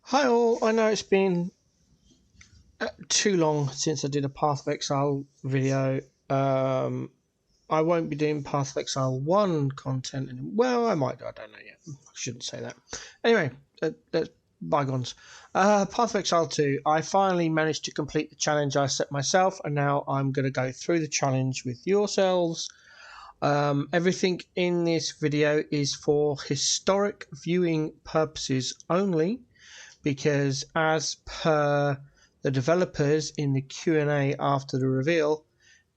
Hi all, I know it's been too long since I did a Path of Exile video. I won't be doing Path of Exile 1 content anymore. Well, I might, I don't know yet. I shouldn't say that. Anyway, that's bygones. Path of Exile 2, I finally managed to complete the challenge I set myself, and now I'm going to go through the challenge with yourselves. Everything in this video is for historic viewing purposes only, because as per the developers in the Q&A after the reveal,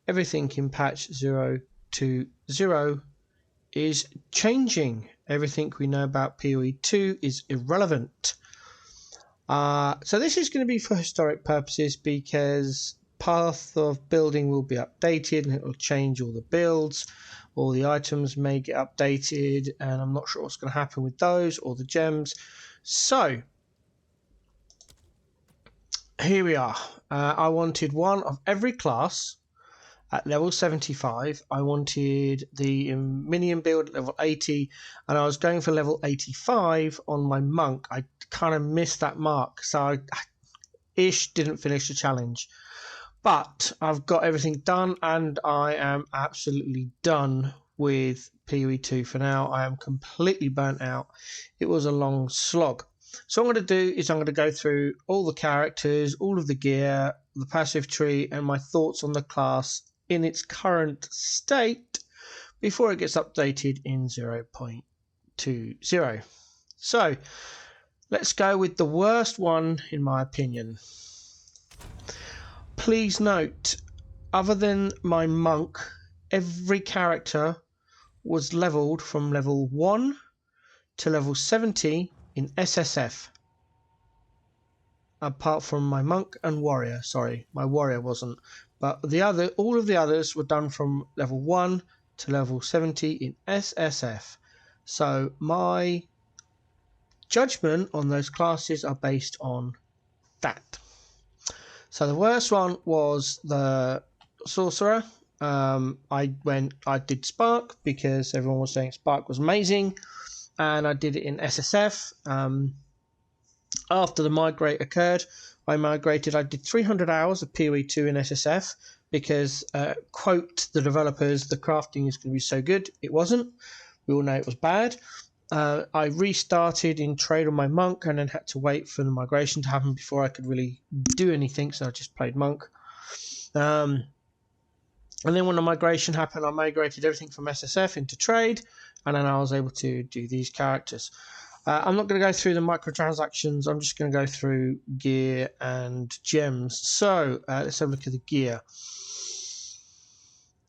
everything in patch 0.20 is changing. Everything we know about PoE 2 is irrelevant. So this is going to be for historic purposes, because path of building will be updated and it will change all the builds. All the items may get updated, and I'm not sure what's going to happen with those or the gems. So here we are. I wanted one of every class at level 75. I wanted the minion build at level 80, and I was going for level 85 on my monk. I kind of missed that mark, so I didn't finish the challenge. But I've got everything done, and I am absolutely done with PoE 2 for now. I am completely burnt out. It was a long slog. So what I'm going to do is I'm going to go through all the characters, all of the gear, the passive tree, and my thoughts on the class in its current state before it gets updated in 0.20. So let's go with the worst one in my opinion. Please note, other than my monk, every character was leveled from level 1 to level 70 in SSF. Apart from my monk and warrior. Sorry, my warrior wasn't. But all of the others were done from level 1 to level 70 in SSF. So my judgment on those classes are based on that. So the worst one was the sorcerer. I did Spark because everyone was saying Spark was amazing, and I did it in SSF. After the migrate occurred, I did 300 hours of PoE 2 in SSF because, quote the developers, the crafting is going to be so good. It wasn't. We all know it was bad. I restarted in trade on my monk and then had to wait for the migration to happen before I could really do anything, so I just played monk. And then when the migration happened, I migrated everything from SSF into trade, and then I was able to do these characters. I'm not going to go through the microtransactions. I'm just going to go through gear and gems. So let's have a look at the gear.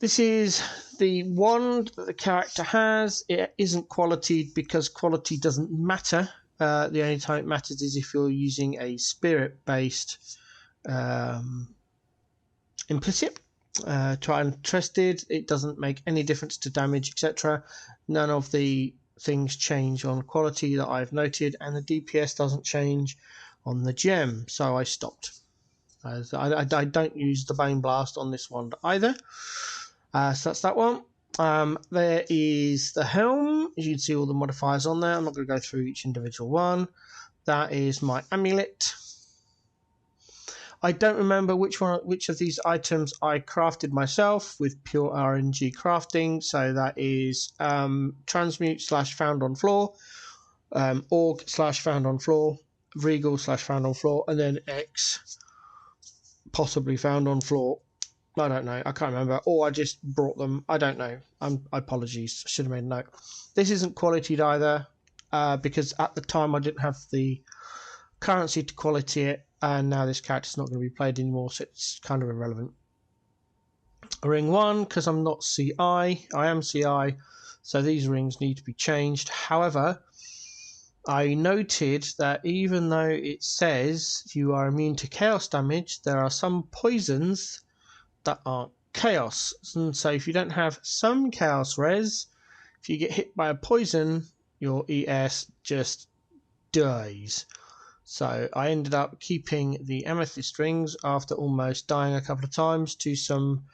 This is the wand that the character has. It isn't qualityed because quality doesn't matter. The only time it matters is if you're using a spirit-based implicit. Tried and tested. It doesn't make any difference to damage, etc. None of the things change on quality that I've noted, and the DPS doesn't change on the gem, so I stopped. I don't use the Bane Blast on this one either. So that's that one. There is the helm. As you can see all the modifiers on there. I'm not going to go through each individual one. That is my amulet. I don't remember which of these items I crafted myself with pure RNG crafting. So that is transmute / found on floor, org / found on floor, regal / found on floor, and then X possibly found on floor. I don't know. I can't remember. Or I just brought them. I don't know. Apologies. I should have made a note. This isn't qualityed either because at the time I didn't have the currency to quality it, and now this character's not going to be played anymore, so it's kind of irrelevant. Ring 1, because I'm not CI. I am CI, so these rings need to be changed. However, I noted that even though it says you are immune to chaos damage, there are some poisons that aren't chaos. And so if you don't have some chaos res, if you get hit by a poison, your ES just dies. So I ended up keeping the amethyst rings after almost dying a couple of times to some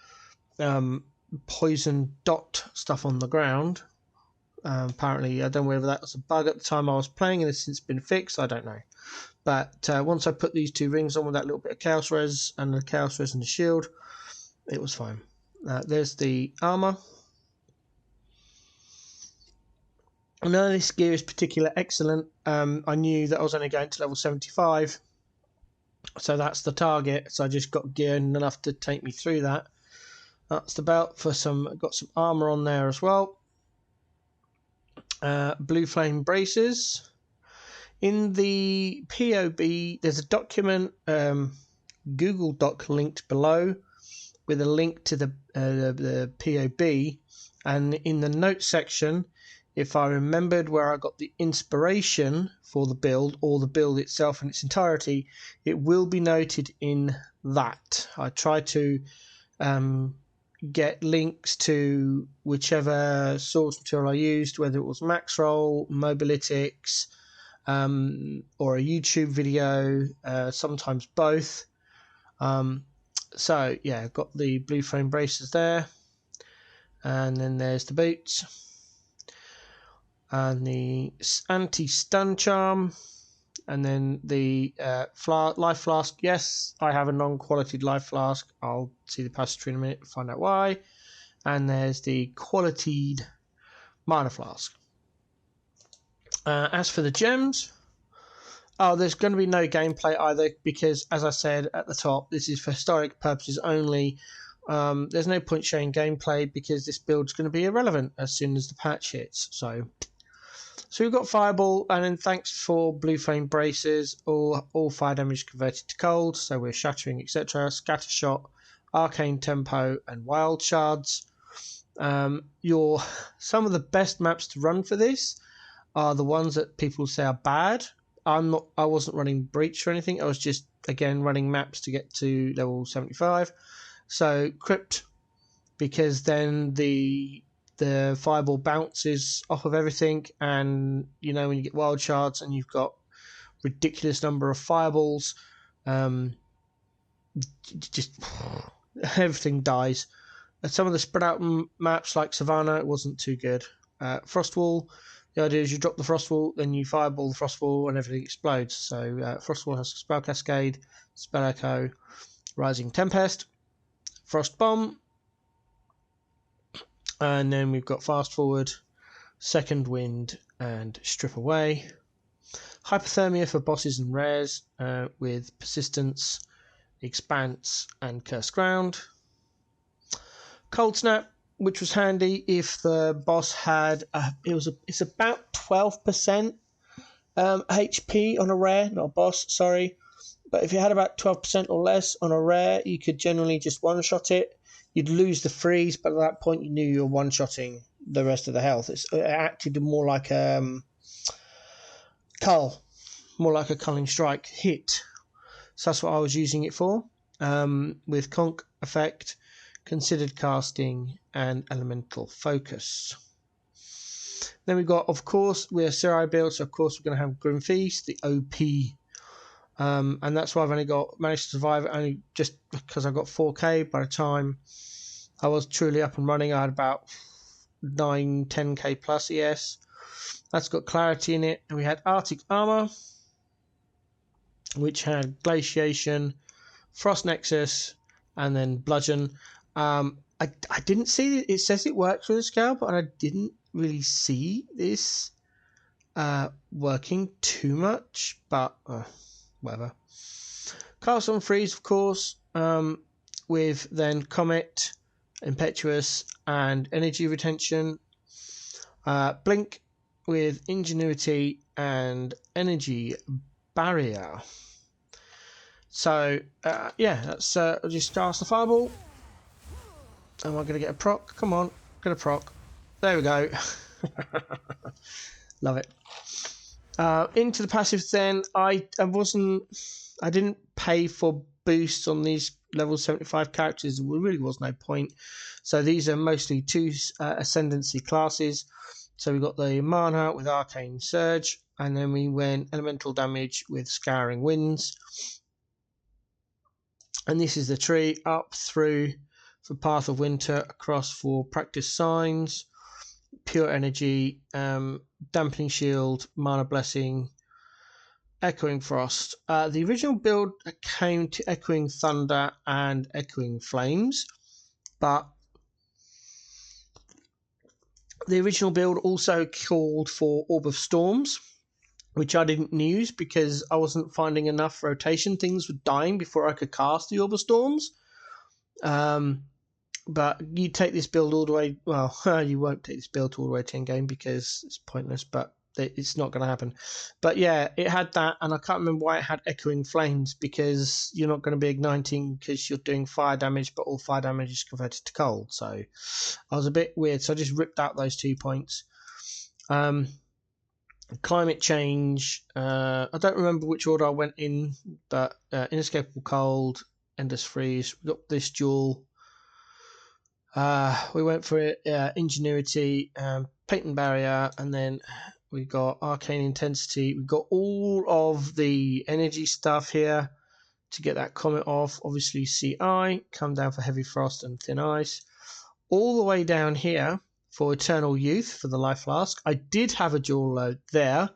poison dot stuff on the ground. Apparently, I don't know whether that was a bug at the time I was playing and it's since been fixed. I don't know. But once I put these 2 rings on with that little bit of Chaos Res and the Chaos Res and the shield, it was fine. There's the armor. None of this gear is particularly excellent. I knew that I was only going to level 75, so that's the target. So I just got gear enough to take me through that. That's the belt for some. Got some armor on there as well. Blue flame braces. In the POB, there's a document, Google Doc linked below, with a link to the POB, and in the notes section, if I remembered where I got the inspiration for the build, or the build itself in its entirety, it will be noted in that. I tried to get links to whichever source material I used, whether it was Maxroll, Mobilytics, or a YouTube video, sometimes both. So yeah, got the blue frame braces there, and then there's the boots and the anti-stun charm, and then the life flask. Yes, I have a non-qualityed life flask. I'll see the passage in a minute to find out why. And there's the qualityed mana flask. As for the gems, there's going to be no gameplay either, because as I said at the top, this is for historic purposes only. There's no point showing gameplay because this build's going to be irrelevant as soon as the patch hits. So we've got Fireball, and then thanks for Blue Flame Braces, all fire damage converted to cold, so we're shattering, etc. Scatter Shot, Arcane Tempo, and Wild Shards. Some of the best maps to run for this are the ones that people say are bad. I wasn't running Breach or anything. I was just, again, running maps to get to level 75. So Crypt, because then the Fireball bounces off of everything, and when you get Wild Shards and you've got ridiculous number of Fireballs, just everything dies. Some of the spread out maps like Savannah, it wasn't too good. Frostwall, the idea is you drop the Frostwall, then you Fireball the Frostwall, and everything explodes. So Frostwall has Spell Cascade, Spell Echo, Rising Tempest, Frost Bomb, and then we've got Fast Forward, Second Wind, and Strip Away. Hypothermia for bosses and rares, with Persistence, Expanse, and Cursed Ground. Cold Snap, which was handy if the boss had it's about 12% HP on a rare, not a boss, sorry. But if you had about 12% or less on a rare, you could generally just one-shot it. You'd lose the freeze, but at that point you knew you were one-shotting the rest of the health. It acted more like Cull, more like a Culling Strike hit. So that's what I was using it for, with Conk effect, Considered Casting, and Elemental Focus. Then we've got, of course, we're Serai build, so of course we're going to have Grim Feast, the OP. And that's why I've only managed to survive it only just because I got 4k. By the time I was truly up and running, I had about 10k plus ES. That's got Clarity in it. And we had Arctic Armor, which had Glaciation, Frost Nexus, and then Bludgeon. I didn't see it says it works with a scale, but I didn't really see this working too much, but whatever. Cast on Freeze, of course, with then Comet, Impetuous, and Energy Retention. Blink with Ingenuity and Energy Barrier. So yeah, that's I'll just cast the Fireball. Am I going to get a proc? Come on, get a proc. There we go. Love it. Into the passive then, I didn't pay for boosts on these level 75 characters. There really was no point. So these are mostly 2 ascendancy classes. So we got the Mana with Arcane Surge, and then we went Elemental Damage with Scouring Winds. And this is the tree up through for Path of Winter, across for Practice Signs, pure energy, dampening shield, mana blessing, echoing frost. The original build came to echoing thunder and echoing flames, but the original build also called for Orb of Storms, which I didn't use because I wasn't finding enough rotation. Things were dying before I could cast the Orb of Storms. But you take this build all the way, well, you won't take this build all the way to endgame because it's pointless, but it's not going to happen. But yeah, it had that, and I can't remember why it had Echoing Flames, because you're not going to be igniting because you're doing fire damage, but all fire damage is converted to cold. So I was a bit weird, so I just ripped out those 2 points. Climate change, I don't remember which order I went in, but Inescapable Cold, Endless Freeze, we got this duel. We went for Ingenuity, Patent Barrier, and then we got Arcane Intensity. We got all of the energy stuff here to get that comet off. Obviously CI, come down for Heavy Frost and Thin Ice. All the way down here for Eternal Youth for the Life Flask. I did have a dual load there.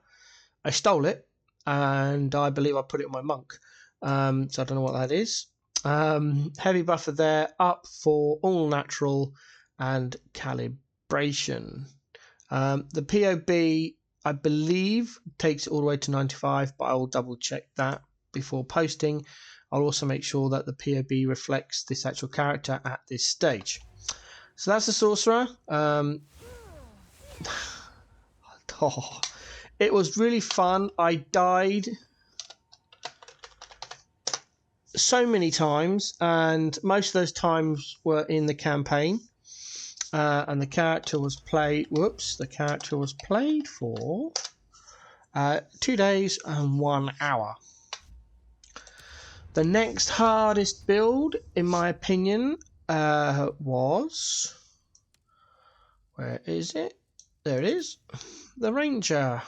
I stole it, and I believe I put it in my Monk. So I don't know what that is. Heavy buffer there, up for All Natural and Calibration. The POB, I believe, takes it all the way to 95, but I will double check that before posting. I'll also make sure that the POB reflects this actual character at this stage. So that's the Sorcerer. It was really fun. I died so many times, and most of those times were in the campaign. And the character was played. The character was played for 2 days and 1 hour. The next hardest build, in my opinion, was, where is it? There it is. The Ranger.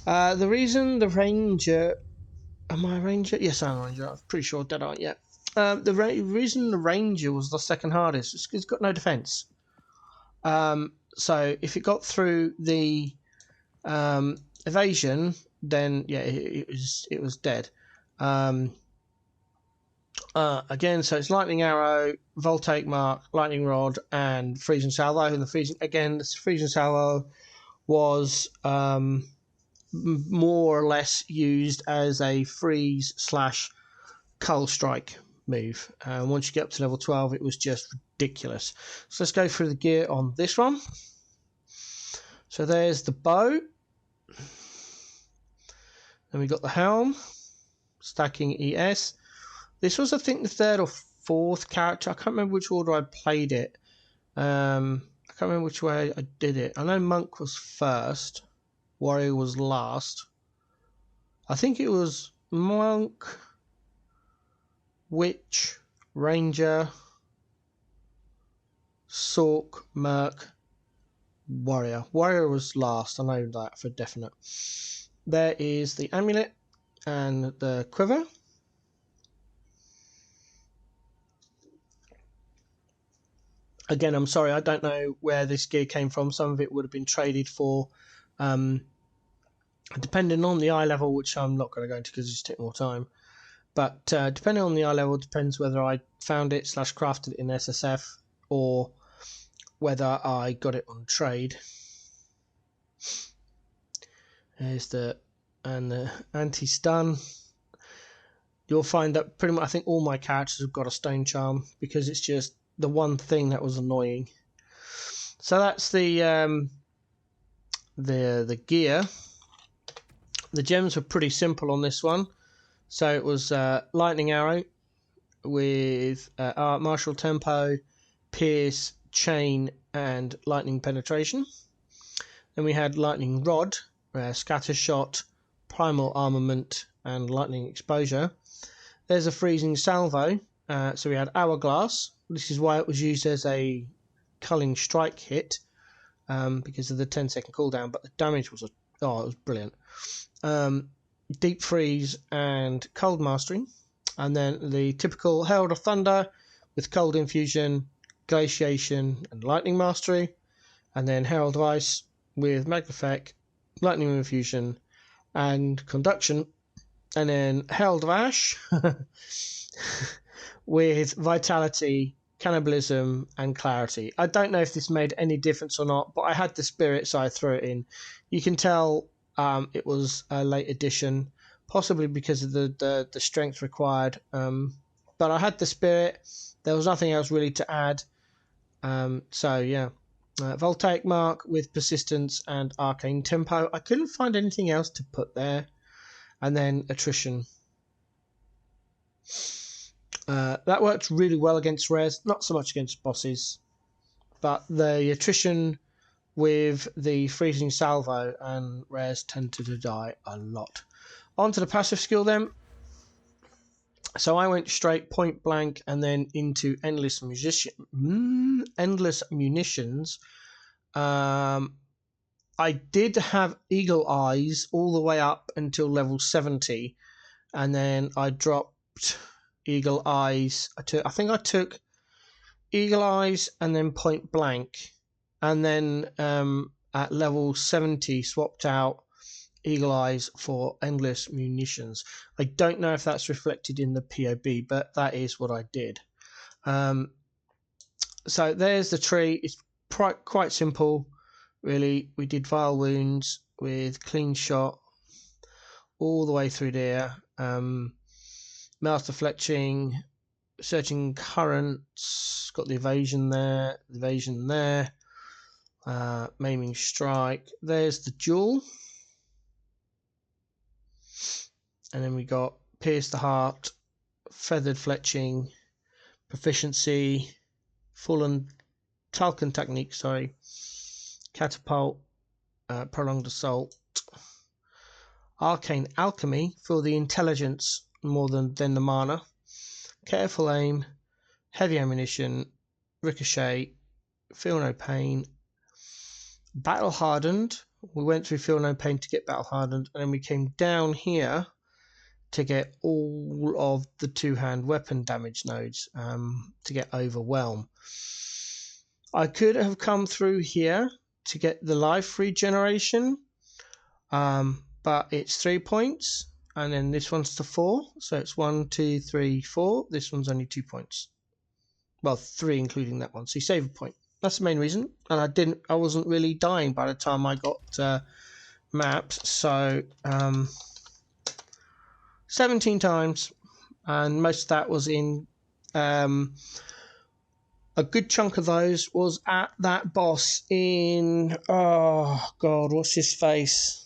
The reason the Ranger. Am I a Ranger? Yes, I'm a Ranger. I'm pretty sure Dead aren't yet. The reason the Ranger was the second hardest is because it's got no defense. So if it got through the evasion, then yeah, it was dead. Again, so it's Lightning Arrow, Voltaic Mark, Lightning Rod, and Freezing Salvo. And the Freezing Salvo was more or less used as a freeze / Cold Strike move. Once you get up to level 12, it was just ridiculous. So let's go through the gear on this one. So there's the bow. Then we got the helm, stacking ES. This was, I think, the 3rd or 4th character. I can't remember which order I played it. I can't remember which way I did it. I know Monk was first, Warrior was last. I think it was Monk, Witch, Ranger, Sork, Merc, Warrior. Warrior was last, I know that for definite. There is the amulet and the quiver. Again, I'm sorry, I don't know where this gear came from. Some of it would have been traded for, depending on the eye level, which I'm not going to go into because it's taking more time. But depending on the eye level, depends whether I found it / crafted it in SSF or whether I got it on trade. There's the anti-stun. You'll find that pretty much, I think all my characters have got a stone charm because it's just the one thing that was annoying. So that's the gear. The gems were pretty simple on this one. So it was Lightning Arrow with Martial Tempo, Pierce, Chain, and Lightning Penetration. Then we had Lightning Rod, Scatter Shot, Primal Armament, and Lightning Exposure. There's a Freezing Salvo. So we had Hourglass. This is why it was used as a Culling Strike hit, because of the 10-second cooldown, but the damage was it was brilliant. Deep Freeze and Cold Mastery, and then the typical Herald of Thunder with Cold Infusion, Glaciation, and Lightning Mastery. and then Herald of Ice with Magnifect, Lightning Infusion, and Conduction, and then Herald of Ash with Vitality, Cannibalism, and Clarity. I don't know if this made any difference or not, but I had the Spirit, so I threw it in. You can tell it was a late edition, possibly because of the strength required. But I had the Spirit. There was nothing else really to add. So yeah. Voltaic Mark with Persistence and Arcane Tempo. I couldn't find anything else to put there. And then Attrition. That worked really well against rares, not so much against bosses. But the Attrition with the Freezing Salvo and rares tend to die a lot. On to the passive skill then. So I went straight point blank and then into Endless Munitions. I did have Eagle Eyes all the way up until level 70, and then I dropped Eagle Eyes. I think I took Eagle Eyes and then point blank, and then at level 70 swapped out Eagle Eyes for Endless Munitions. I don't know if that's reflected in the POB, but that is what I did. So there's the tree. It's quite simple, really. We did Vile Wounds with Clean Shot all the way through there. Master Fletching, Searching Currents, got the evasion there, Maiming Strike. There's the Duel. And then we got Pierce the Heart, Feathered Fletching, Proficiency, Fallen Talcon Technique, Catapult, Prolonged Assault, Arcane Alchemy for the intelligence more than the mana, Careful Aim, Heavy Ammunition, Ricochet, Feel No Pain, Battle Hardened. We went through Feel No Pain to get Battle Hardened, and then we came down here to get all of the two-hand weapon damage nodes to get Overwhelm. I could have come through here to get the life regeneration, but it's 3 points, and then this one's to 4, so it's 1, 2, 3, 4. This one's only 2 points. Well, 3 including that one, so you save a point. That's the main reason, and I wasn't really dying by the time I got maps, so 17 times, and most of that was in a good chunk of those was at that boss in, oh god, what's his face?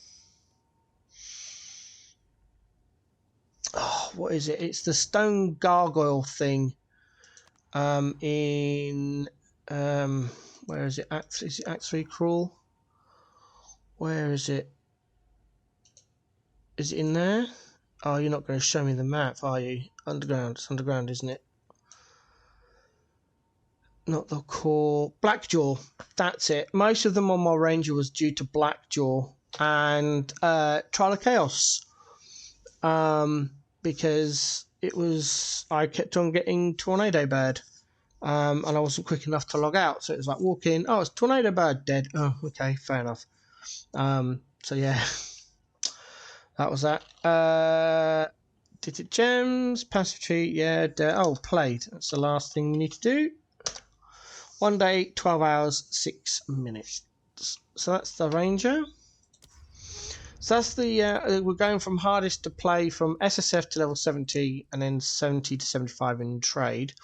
Oh, what is it? It's the stone gargoyle thing. In where is it? Is it Act 3 Crawl? Where is it? Is it in there? Oh, you're not going to show me the map, are you? Underground. It's underground, isn't it? Not the core. Blackjaw. That's it. Most of them on my ranger was due to Blackjaw and Trial of Chaos. Because I kept on getting Tornado Bird. And I wasn't quick enough to log out. So it was like walk in. Oh, it's Tornado Bird dead. Oh, okay, fair enough. So yeah. That was that. Did it gems? Passive cheat, yeah. Played. That's the last thing we need to do. 1 day, 12 hours, 6 minutes. So that's the Ranger. So that's the, we're going from hardest to play from SSF to level 70 and then 70 to 75 in trade.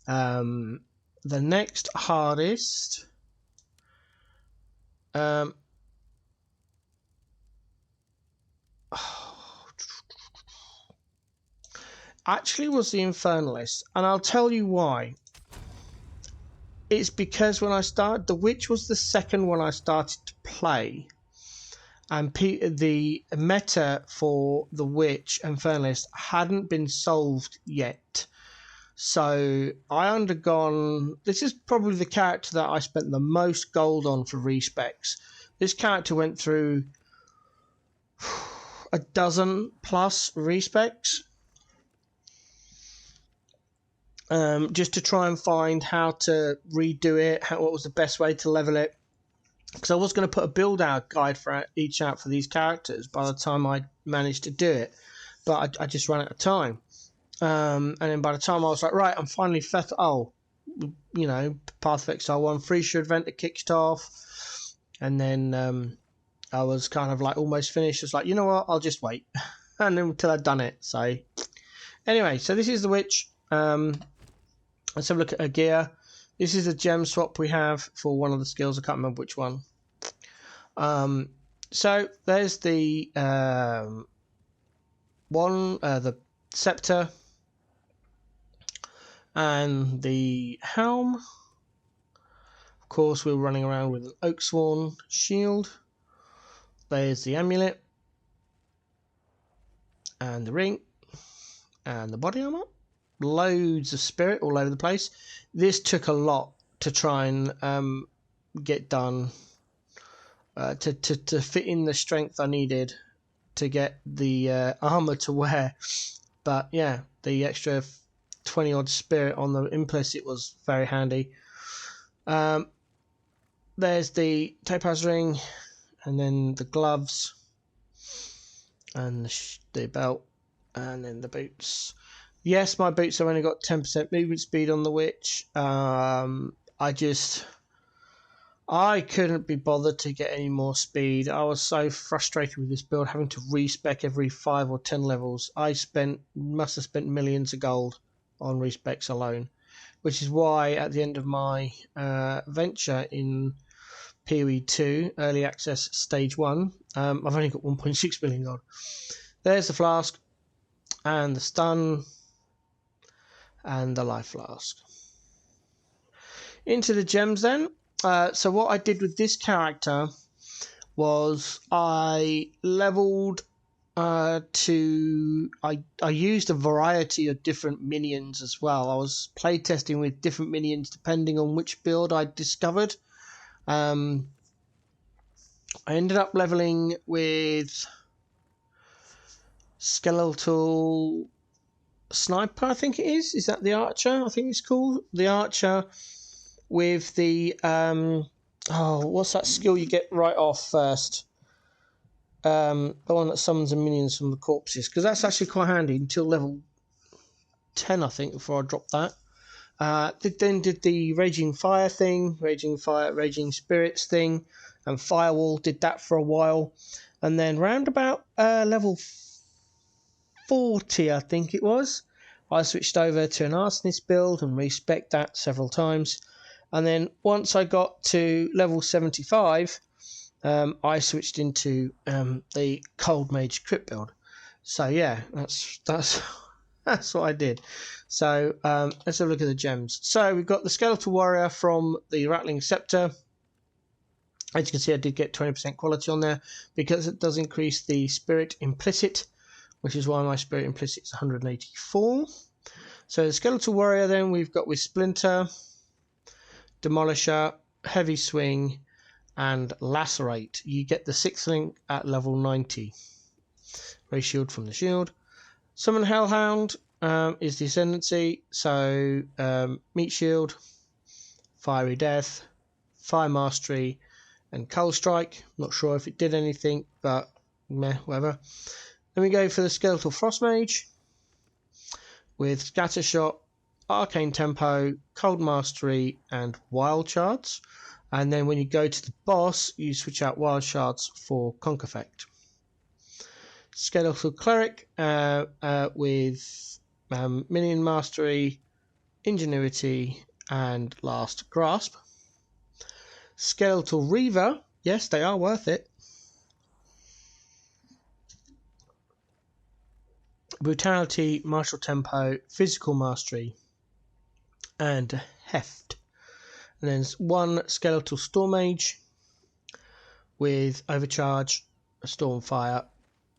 The next hardest actually was the Infernalist, and I'll tell you why. It's because when I started, the Witch was the second one I started to play, and the meta for the Witch Infernalist hadn't been solved yet. So I undergone, this is probably the character that I spent the most gold on for respecs. This character went through a dozen plus respecs. Just to try and find how to redo it, what was the best way to level it. because I was going to put a build out guide for each out for these characters by the time I managed to do it, but I just ran out of time. And then by the time I was like, right, I'm finally Path of Exile 1 Freezer Adventure kicked off, and then I was kind of like almost finished. It's like, you know what, I'll just wait and until I'd done it. So anyway, so this is the witch. Let's have a look at her gear. This is a gem swap we have for one of the skills. I can't remember which one. So there's the the scepter and the helm. Of course, we're running around with an Oaksworn shield. There's the amulet and the ring and the body armor. Loads of spirit all over the place. This took a lot to try and get done, to fit in the strength I needed to get the armor to wear. But yeah, the extra 20 odd spirit on the implicit was very handy. There's the topaz ring, and then the gloves, and the belt, and then the boots. Yes, my boots have only got 10% movement speed on the witch. I couldn't be bothered to get any more speed. I was so frustrated with this build, having to respec every 5 or 10 levels. I must have spent millions of gold on respecs alone, which is why at the end of my venture in PoE 2 early access stage 1, I've only got 1.6 million gold. There's the flask and the stun and the life flask. Into the gems then. So what I did with this character was I leveled I used a variety of different minions as well. I was playtesting with different minions depending on which build I discovered. I ended up leveling with Skeletal Sniper, I think it is. Is that the Archer? I think it's called the Archer with the what's that skill you get right off first? The one that summons the minions from the corpses, because that's actually quite handy until level 10, I think, before I dropped that. Then did the Raging Fire thing, Raging Spirits thing, and Firewall. Did that for a while, and then round about level 40, I think it was, I switched over to an Arsonist build and respec'd that several times. And then once I got to level 75, I switched into the Cold Mage Crypt build. So yeah, that's what I did. So let's have a look at the gems. So we've got the Skeletal Warrior from the Rattling Scepter. As you can see, I did get 20% quality on there because it does increase the Spirit Implicit, which is why my Spirit Implicit is 184. So the Skeletal Warrior then we've got with Splinter, Demolisher, Heavy Swing, and Lacerate. You get the 6th link at level 90. Raise Shield from the shield. Summon Hellhound is the Ascendancy. So Meat Shield, Fiery Death, Fire Mastery, and Cold Strike. Not sure if it did anything, but meh, whatever. Then we go for the Skeletal Frost Mage with Scatter Shot, Arcane Tempo, Cold Mastery, and Wild Shards. And then when you go to the boss, you switch out Wild Shards for Conk Effect. Skeletal Cleric with Minion Mastery, Ingenuity, and Last Grasp. Skeletal Reaver, yes, they are worth it. Brutality, Martial Tempo, Physical Mastery, and Heft. And then one Skeletal Storm Mage with Overcharge, Stormfire,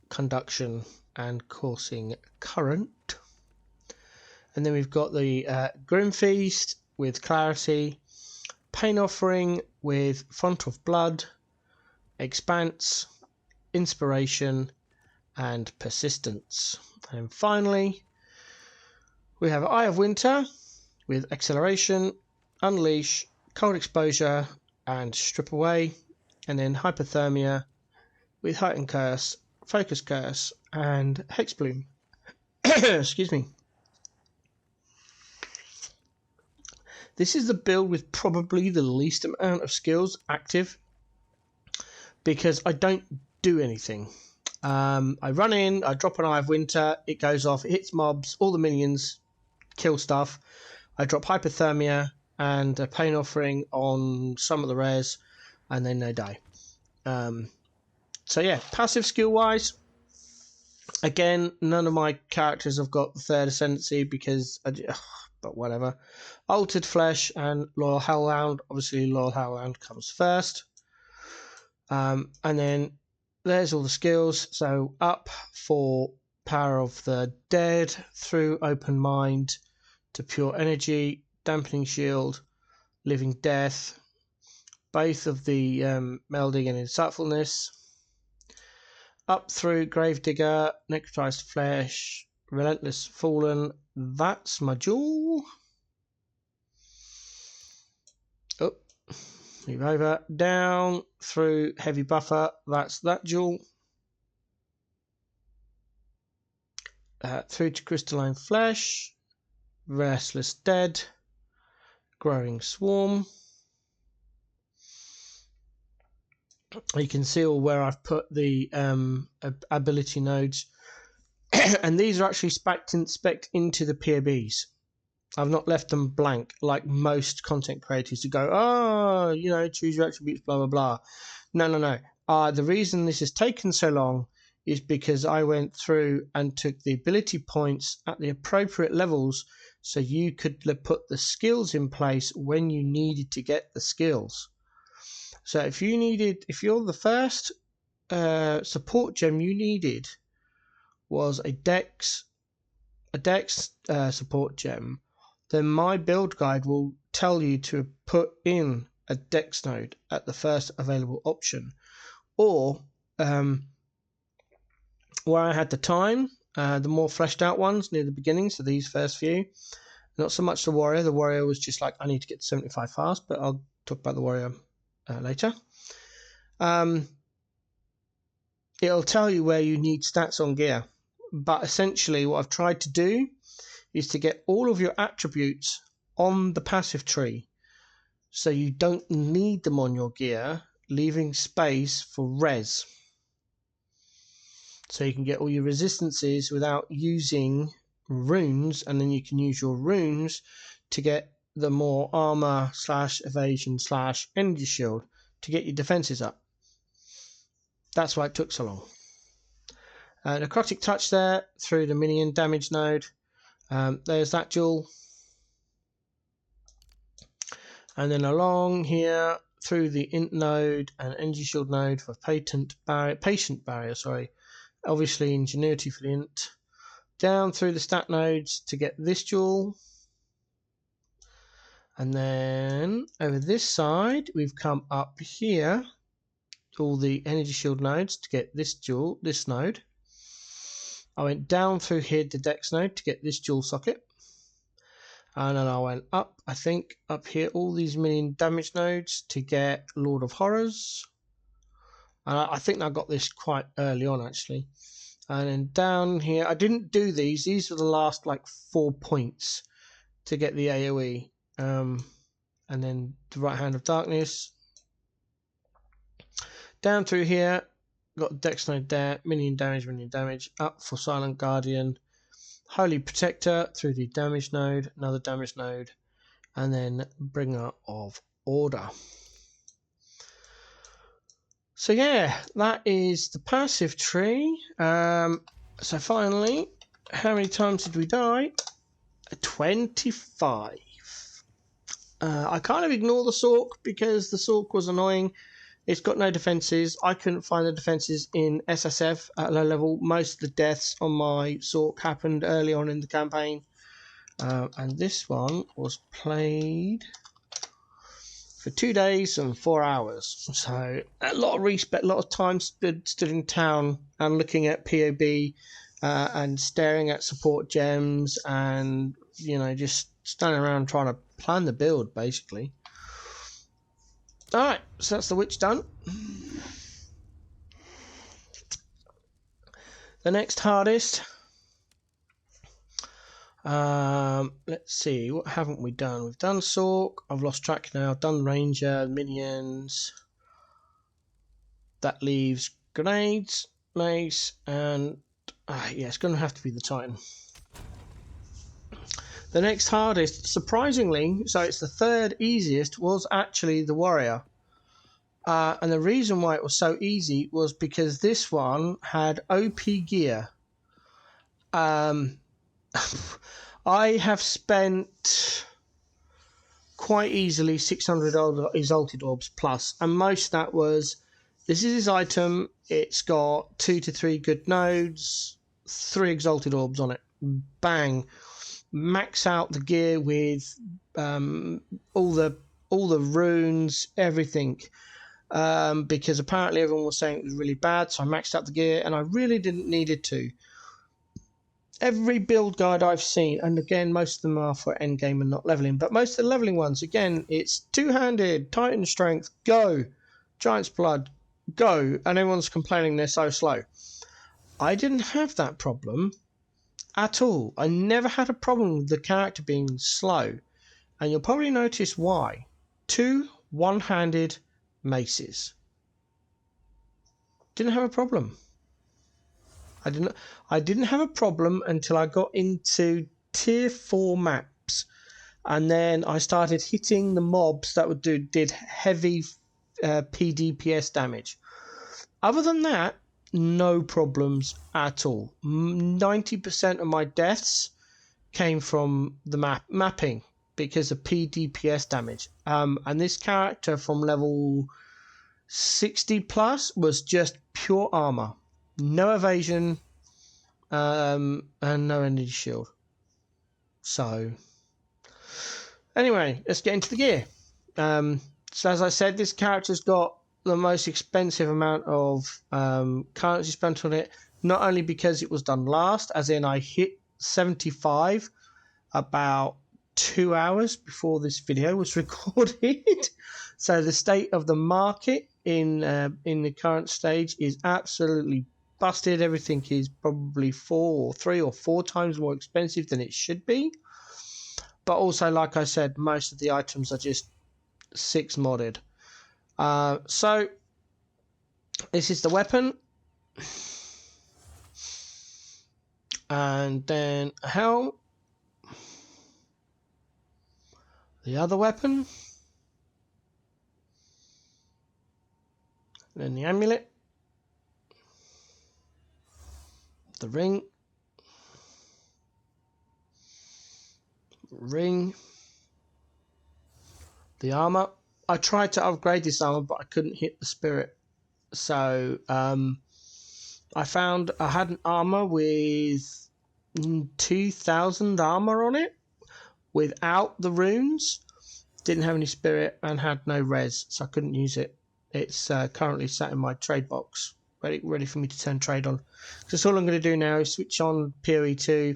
Conduction, and Coursing Current. And then we've got the Grim Feast with Clarity, Pain Offering with Font of Blood, Expanse, Inspiration, and Persistence. And finally, we have Eye of Winter with Acceleration, Unleash, Cold Exposure, and Strip Away. and then hypothermia with heightened curse, focus curse, and hex bloom. Excuse me. This is the build with probably the least amount of skills active, because I don't do anything. I run in, I drop an Eye of Winter, it goes off, it hits mobs, all the minions kill stuff. I drop hypothermia and a pain offering on some of the rares, and then they die. So yeah, passive skill wise, again, none of my characters have got the third ascendancy because but whatever. Altered Flesh and Loyal Hellhound. Obviously Loyal Hellhound comes first. And then there's all the skills. So up for Power of the Dead, through Open Mind to Pure Energy, Dampening Shield, Living Death, both of the Melding and Insightfulness, up through Gravedigger, Necrotized Flesh, Relentless Fallen. That's my jewel. Oh, move over, down through Heavy Buffer. That's that jewel. Through to Crystalline Flesh, Restless Dead, Growing Swarm. You can see all where I've put the ability nodes, and these are actually spec'd into the POBs. I've not left them blank like most content creators who go, oh, you know, choose your attributes, blah, blah, blah. No. The reason this has taken so long is because I went through and took the ability points at the appropriate levels so you could put the skills in place when you needed to get the skills. So if you're the first support gem you needed was a Dex support gem, then my build guide will tell you to put in a Dex node at the first available option. Or where I had the time, the more fleshed out ones near the beginning, so these first few, not so much the warrior. The warrior was just like, I need to get to 75 fast, but I'll talk about the warrior later. It'll tell you where you need stats on gear, but essentially what I've tried to do is to get all of your attributes on the passive tree so you don't need them on your gear, leaving space for res. So you can get all your resistances without using runes, and then you can use your runes to get the more armor / evasion / energy shield to get your defenses up. That's why it took so long. Necrotic Touch there through the minion damage node. There's that jewel. And then along here through the int node and energy shield node for patient barrier. Obviously ingenuity for the int. Down through the stat nodes to get this jewel. And then over this side we've come up here, all the energy shield nodes to get this jewel, this node. I went down through here to Dex node to get this jewel socket. And then I went up, I think, up here, all these minion damage nodes to get Lord of Horrors. And I think I got this quite early on, actually. And then down here, I didn't do these. These were the last, like, 4 points to get the AoE. And then the Right Hand of Darkness. Down through here, got Dex node there, minion damage, up for Silent Guardian. Holy Protector through the damage node, another damage node, and then Bringer of Order. So yeah, that is the passive tree. So finally, how many times did we die? 25. I kind of ignore the Sork because the Sork was annoying. It's got no defenses. I couldn't find the defenses in SSF at low level. Most of the deaths on my Sork happened early on in the campaign. And this one was played for 2 days and 4 hours. So a lot of respect, a lot of time stood in town and looking at POB and staring at support gems and, you know, just standing around trying to plan the build, basically. Alright, so that's the witch done. The next hardest. Let's see, what haven't we done? We've done Sork. I've lost track now. I've done Ranger, minions. That leaves grenades, mace, and yeah, it's going to have to be the Titan. The next hardest, surprisingly, so it's the third easiest, was actually the Warrior. And the reason why it was so easy was because this one had OP gear. I have spent quite easily 600 exalted orbs plus, and most of that was, this is his item, it's got 2 to 3 good nodes, 3 exalted orbs on it, bang, max out the gear with all the runes, everything, because apparently everyone was saying it was really bad, so I maxed out the gear, and I really didn't need it to. Every build guide I've seen, and again, most of them are for endgame and not leveling, but most of the leveling ones, again, it's two-handed, Titan strength, go, Giant's blood, go, and everyone's complaining they're so slow. I didn't have that problem at all. I never had a problem with the character being slow, and you'll probably notice why. 2 one-handed maces. Didn't have a problem. I didn't have a problem until I got into tier 4 maps, and then I started hitting the mobs that did heavy PDPS damage. Other than that, no problems at all. 90% of my deaths came from the mapping because of PDPS damage. And this character from level 60 plus was just pure armor. No evasion, and no energy shield. So, anyway, let's get into the gear. So as I said, this character's got the most expensive amount of currency spent on it, not only because it was done last, as in I hit 75 about 2 hours before this video was recorded. So the state of the market in the current stage is absolutely busted. Everything is probably 3 or 4 times more expensive than it should be. But also, like I said, most of the items are just 6 modded. So this is the weapon, and then a helm, the other weapon, then the amulet, the ring, the armor. I tried to upgrade this armor, but I couldn't hit the spirit. So I found I had an armor with 2,000 armor on it without the runes. Didn't have any spirit and had no res, so I couldn't use it. It's currently sat in my trade box, ready for me to turn trade on. Because all I'm going to do now is switch on PoE 2,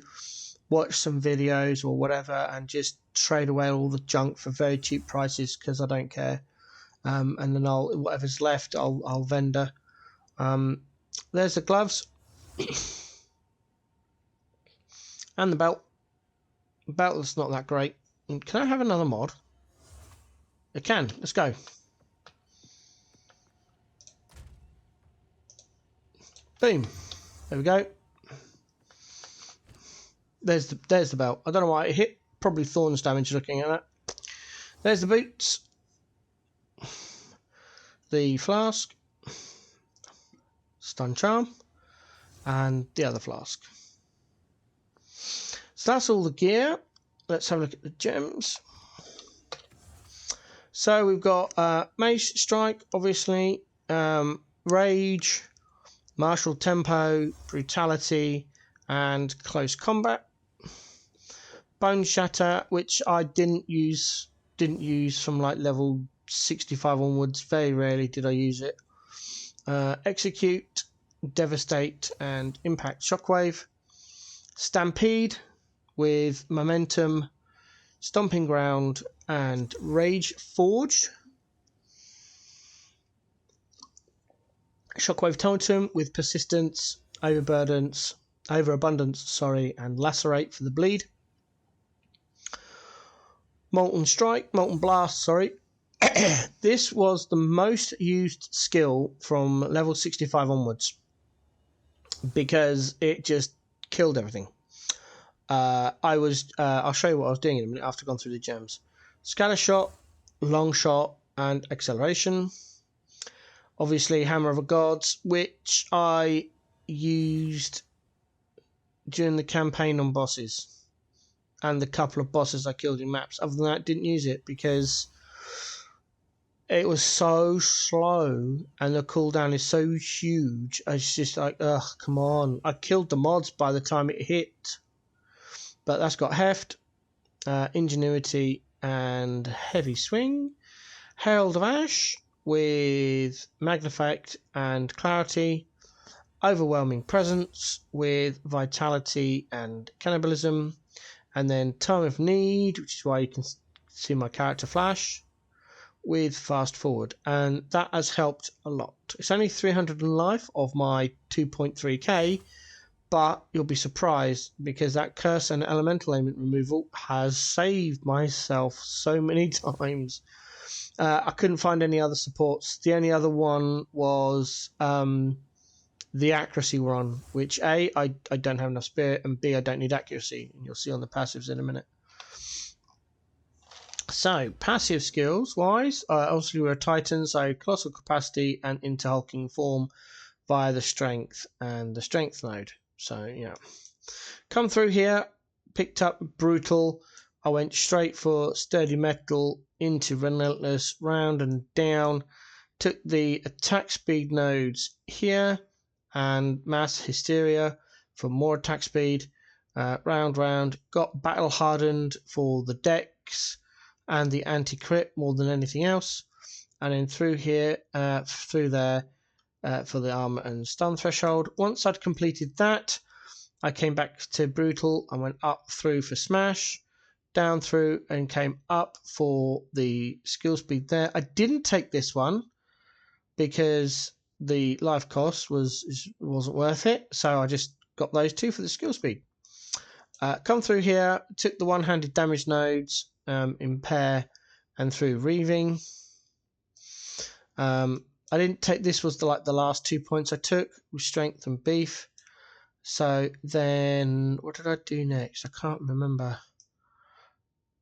watch some videos or whatever, and just trade away all the junk for very cheap prices, because I don't care. And then whatever's left, I'll vendor. There's the gloves and the belt. The belt's not that great. Can I have another mod? I can. Let's go. Boom. There we go. There's the belt. I don't know why it hit. Probably thorns damage looking at that. There's the boots. The flask. Stun charm. And the other flask. So that's all the gear. Let's have a look at the gems. So we've got Mace, Strike, obviously, Rage, Martial Tempo, Brutality, and Close Combat. Bone Shatter, which I didn't use from like level 65 onwards. Very rarely did I use it. Execute, Devastate, and Impact Shockwave. Stampede with Momentum, Stomping Ground, and Rage Forged. Shockwave Totem with Persistence, Overabundance, and Lacerate for the bleed. Molten Blast, sorry. This was the most used skill from level 65 onwards because it just killed everything. I'll show you what I was doing in a minute after I've gone through the gems. Scatter Shot, Long Shot, and Acceleration. Obviously, Hammer of the Gods, which I used during the campaign on bosses and the couple of bosses I killed in maps. Other than that, didn't use it because it was so slow and the cooldown is so huge. It's just like, ugh, come on. I killed the mods by the time it hit. But that's got Heft, Ingenuity, and Heavy Swing. Herald of Ash with Magnifiect and Clarity. Overwhelming Presence with Vitality and Cannibalism. And then Time of Need, which is why you can see my character flash, with Fast Forward. And that has helped a lot. It's only 300 in life of my 2.3k, but you'll be surprised because that Curse and Elemental Ailment removal has saved myself so many times. I couldn't find any other supports. The only other one was the accuracy one, which I don't have enough spirit, and B, I don't need accuracy. And you'll see on the passives in a minute. So, passive skills wise, obviously we're a Titan, so Colossal Capacity and into Hulking Form via the Strength and the Strength node. So, yeah. Come through here, picked up Brutal. I went straight for Sturdy Metal into Relentless, round and down. Took the attack speed nodes here and Mass Hysteria for more attack speed. Round. Got Battle Hardened for the Dex and the anti-crit more than anything else. And then through here, through there for the armor and stun threshold. Once I'd completed that, I came back to Brutal and went up through for Smash, down through and came up for the skill speed there. I didn't take this one because the life cost wasn't worth it, so I just got those two for the skill speed. Come through here, took the one-handed damage nodes in pair and through Reaving. I didn't take this, was the last 2 points I took with Strength and Beef. So then what did I do next? I can't remember.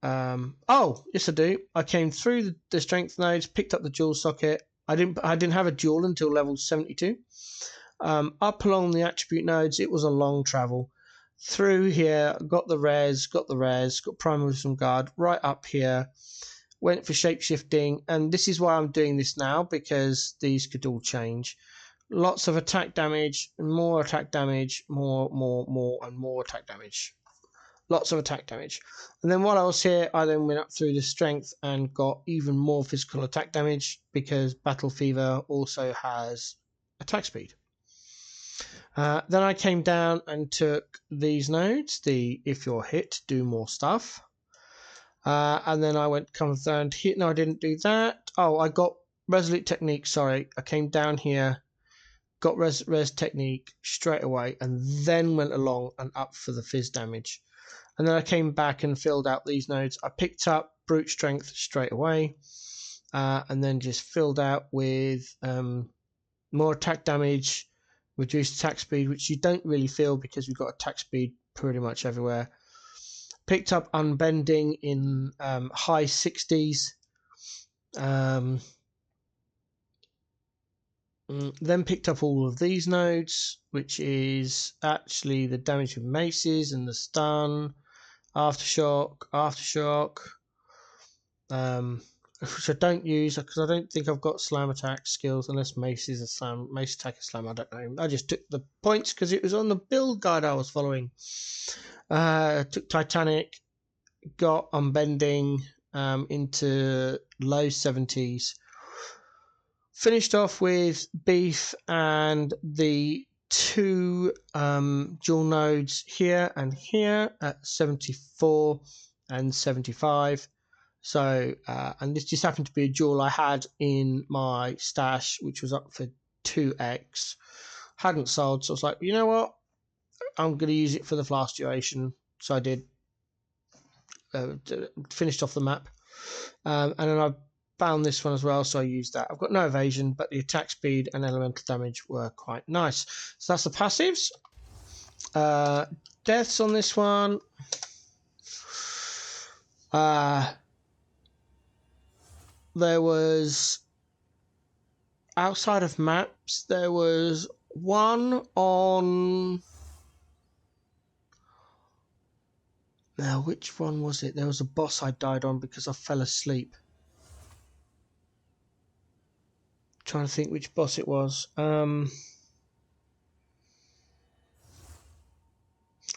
Oh yes I do. I came through the Strength nodes, picked up the dual socket. I didn't have a dual until level 72. Up along the attribute nodes, it was a long travel. Through here, got the res, got Primal Wisdom Guard, right up here, went for shapeshifting, and this is why I'm doing this now, because these could all change. Lots of attack damage, more attack damage, more and more attack damage. Lots of attack damage. And then while I was here, I then went up through the strength and got even more physical attack damage because Battle Fever also has attack speed. Then I came down and took these nodes, the if you're hit, do more stuff. And then I went come down to hit. No, I didn't do that. Oh, I got Resolute Technique, sorry. I came down here, got res technique straight away, and then went along and up for the fizz damage. And then I came back and filled out these nodes. I picked up Brute Strength straight away, and then just filled out with more attack damage, reduced attack speed, which you don't really feel because we've got attack speed pretty much everywhere. Picked up Unbending in high 60s. Then picked up all of these nodes, which is actually the damage with maces and the stun, aftershock, which I don't use because I don't think I've got slam attack skills unless mace is a slam, mace attack is slam. I don't know. I just took the points because it was on the build guide I was following. Took Titanic, got Unbending into low 70s. Finished off with Beef and the two dual nodes here and here at 74 and 75. So, and this just happened to be a dual I had in my stash, which was up for 2x. Hadn't sold, so I was like, you know what? I'm going to use it for the flask duration. So I did. Finished off the map. And then I found this one as well, so I used that. I've got no evasion, but the attack speed and elemental damage were quite nice. So that's the passives. Deaths on this one. There was, outside of maps, there was one on... Now, which one was it? There was a boss I died on because I fell asleep. Trying to think which boss it was. Oh,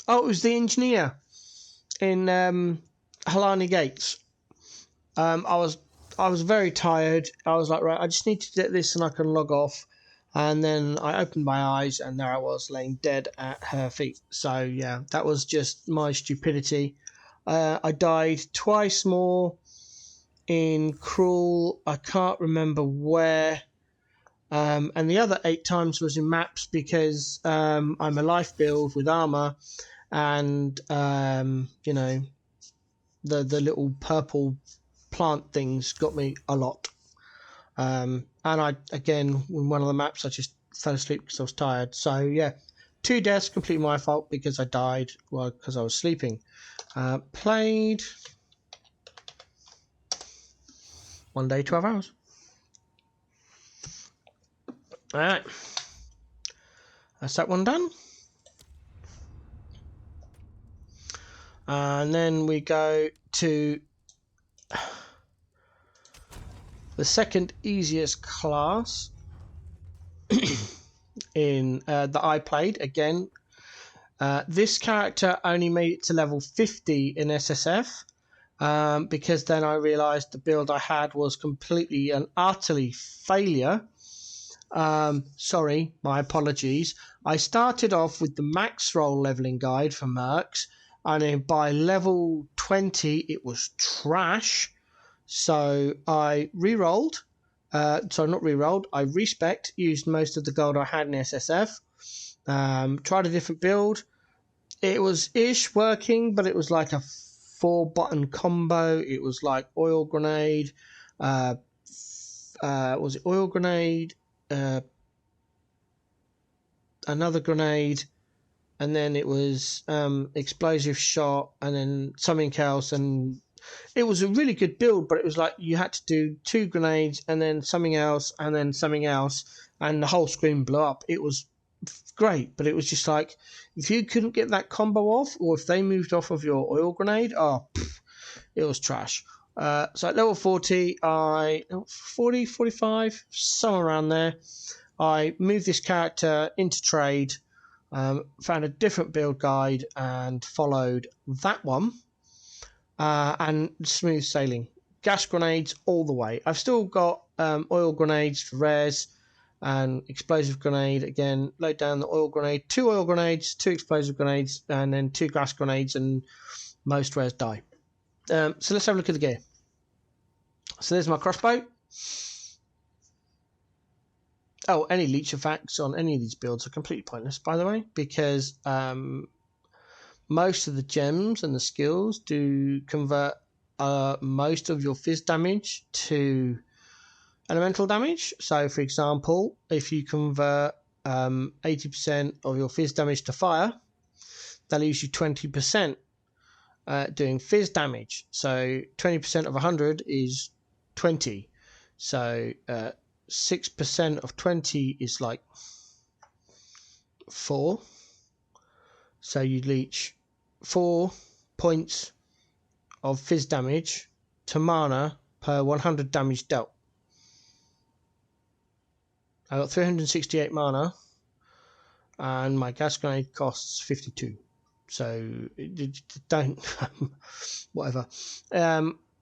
it was the engineer in Halani Gates. I was very tired. I was like, right, I just need to get this and I can log off. And then I opened my eyes and there I was laying dead at her feet. So yeah, that was just my stupidity. I died twice more in Cruel. I can't remember where. And the other 8 times was in maps because I'm a life build with armor, and you know, the little purple plant things got me a lot. And I, again, in one of the maps, I just fell asleep because I was tired. So yeah, 2 deaths, completely my fault because I died, well, because I was sleeping. Played 1 day, 12 hours. All right, that's that one done. And then we go to the second easiest class in that I played. Again, this character only made it to level 50 in SSF because then I realized the build I had was completely and utterly failure. Sorry, my apologies. I started off with the max roll leveling guide for Mercs, and then by level 20 it was trash. So I re-rolled, I respec'd, used most of the gold I had in SSF, tried a different build. It was ish working, but it was like a 4-button combo. It was like oil grenade, was it oil grenade, another grenade, and then it was explosive shot, and then something else. And it was a really good build, but it was like you had to do 2 grenades and then something else and then something else, and the whole screen blew up. It was great, but it was just like, if you couldn't get that combo off, or if they moved off of your oil grenade, it was trash. So at level 40, 45, somewhere around there, I moved this character into trade, found a different build guide and followed that one, and smooth sailing. Gas grenades all the way. I've still got oil grenades for rares, and explosive grenade. Again, load down the oil grenade, 2 oil grenades, 2 explosive grenades, and then 2 gas grenades, and most rares die. So let's have a look at the gear. So there's my crossbow. Oh, any leech effects on any of these builds are completely pointless, by the way, because most of the gems and the skills do convert most of your fizz damage to elemental damage. So, for example, if you convert 80% of your fizz damage to fire, that leaves you 20% doing fizz damage. So 20% of 100 is 20. So 6% of 20 is like 4. So you'd leech 4 points of fizz damage to mana per 100 damage dealt. I got 368 mana, and my gas grenade costs 52. So don't whatever.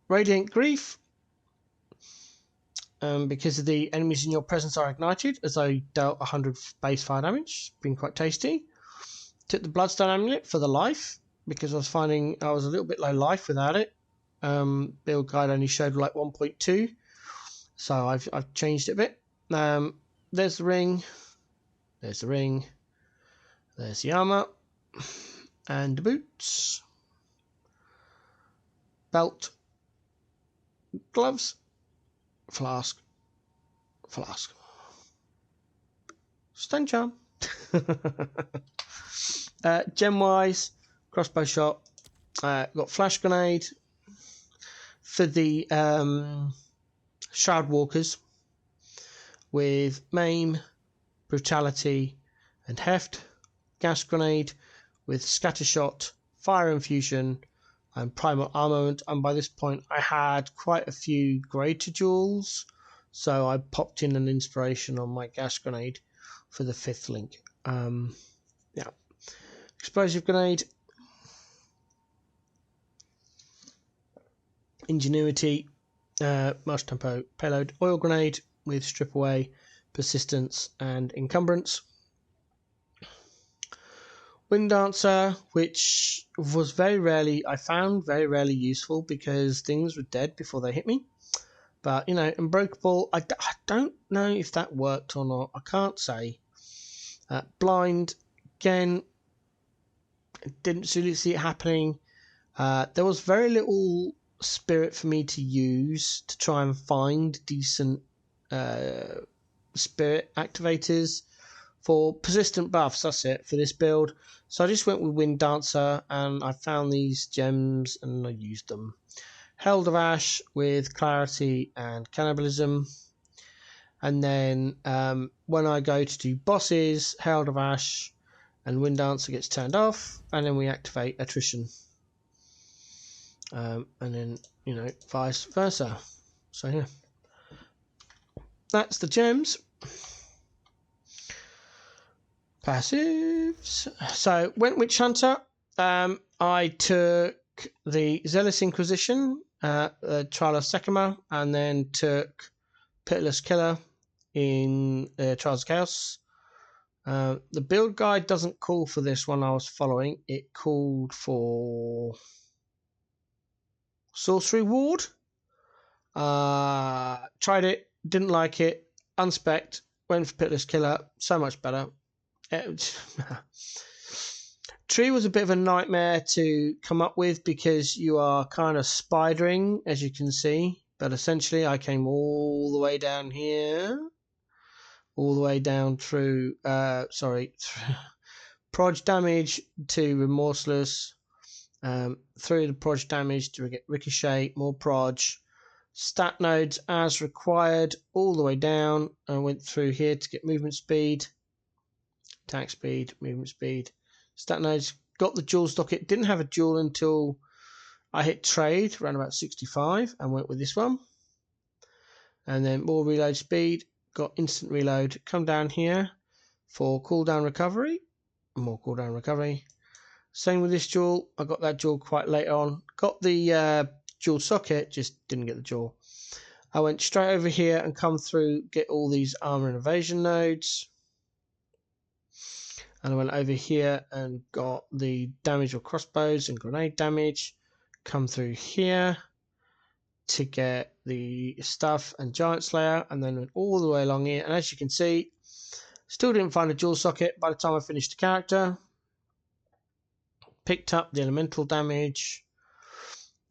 Radiant Grief. Because of the enemies in your presence are ignited, as I dealt 100 base fire damage. Been quite tasty. Took the Bloodstone Amulet for the life, because I was finding I was a little bit low life without it. Build guide only showed like 1.2, so I've changed it a bit. there's the ring. There's the ring. There's the armor. And the boots. Belt. Gloves. Flask. Flask. Stone charm. Gem wise, crossbow shot. Got flash grenade for the shroud walkers with maim, brutality, and heft. Gas grenade with scatter shot, fire infusion, and primal armament. And by this point, I had quite a few greater jewels, so I popped in an inspiration on my gas grenade for the 5th link. Yeah, explosive grenade, ingenuity, march tempo, payload, oil grenade with strip away, persistence, and encumbrance. Wind dancer, which was I found very rarely useful because things were dead before they hit me. But, unbreakable, I don't know if that worked or not. I can't say. Blind, again, didn't really see it happening. There was very little spirit for me to use to try and find decent spirit activators for persistent buffs. That's it for this build. So I just went with Wind Dancer and I found these gems and I used them. Herald of Ash with clarity and cannibalism. And then when I go to do bosses, Herald of Ash and Wind Dancer gets turned off, and then we activate attrition. And then, vice versa. So, yeah. That's the gems. Passives. So, went Witch Hunter. I took the Zealous Inquisition, Trial of Sekima, and then took Pitiless Killer in Trials of Chaos. The build guide doesn't call for this one I was following. It called for Sorcery Ward. Tried it, didn't like it, unspec'd, went for Pitiless Killer, so much better. Tree was a bit of a nightmare to come up with because you are kind of spidering, as you can see. But essentially, I came all the way down here, all the way down through, proj damage to Remorseless, through the proj damage to get Ricochet, more proj, stat nodes as required, all the way down. I went through here to get movement speed, attack speed, movement speed, stat nodes. Got the jewel docket. Didn't have a jewel until I hit trade around about 65 and went with this one. And then more reload speed. Got instant reload. Come down here for cooldown recovery. More cooldown recovery. Same with this jewel. I got that jewel quite late on. Got the jewel socket, just didn't get the jewel. I went straight over here and come through, get all these armor and evasion nodes. And I went over here and got the damage of crossbows and grenade damage. Come through here to get the stuff and Giant Slayer, and then went all the way along here. And as you can see, still didn't find a jewel socket by the time I finished the character. Picked up the elemental damage,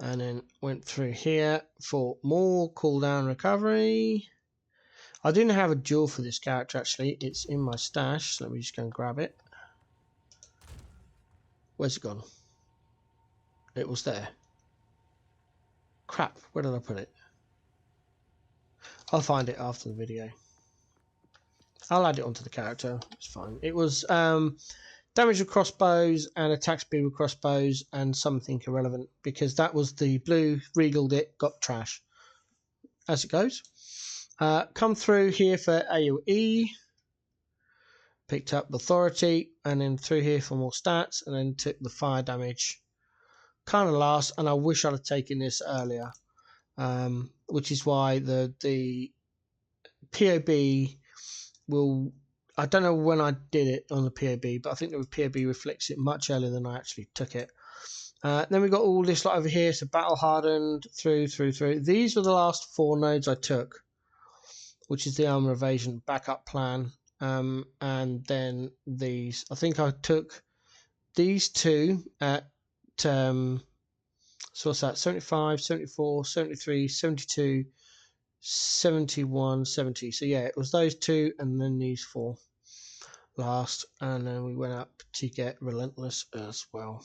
and then went through here for more cooldown recovery. I didn't have a jewel for this character actually. It's in my stash. So let me just go and grab it. Where's it gone? It was there. Crap, where did I put it? I'll find it after the video. I'll add it onto the character. It's fine. It was damage with crossbows and attack speed with crossbows and something irrelevant, because that was the blue regaled it, got trash. As it goes. Come through here for AoE. Picked up authority, and then through here for more stats, and then took the fire damage kind of last. And I wish I'd have taken this earlier, which is why the POB will, I don't know when I did it on the POB, but I think the POB reflects it much earlier than I actually took it. Then we got all this lot over here, so battle hardened through. These were the last 4 nodes I took. which is the armor evasion backup plan. And then these, I think I took these two at so what's that, 75, 74, 73, 72, 71, 70. So yeah, it was those two and then these four last, and then we went up to get Relentless as well.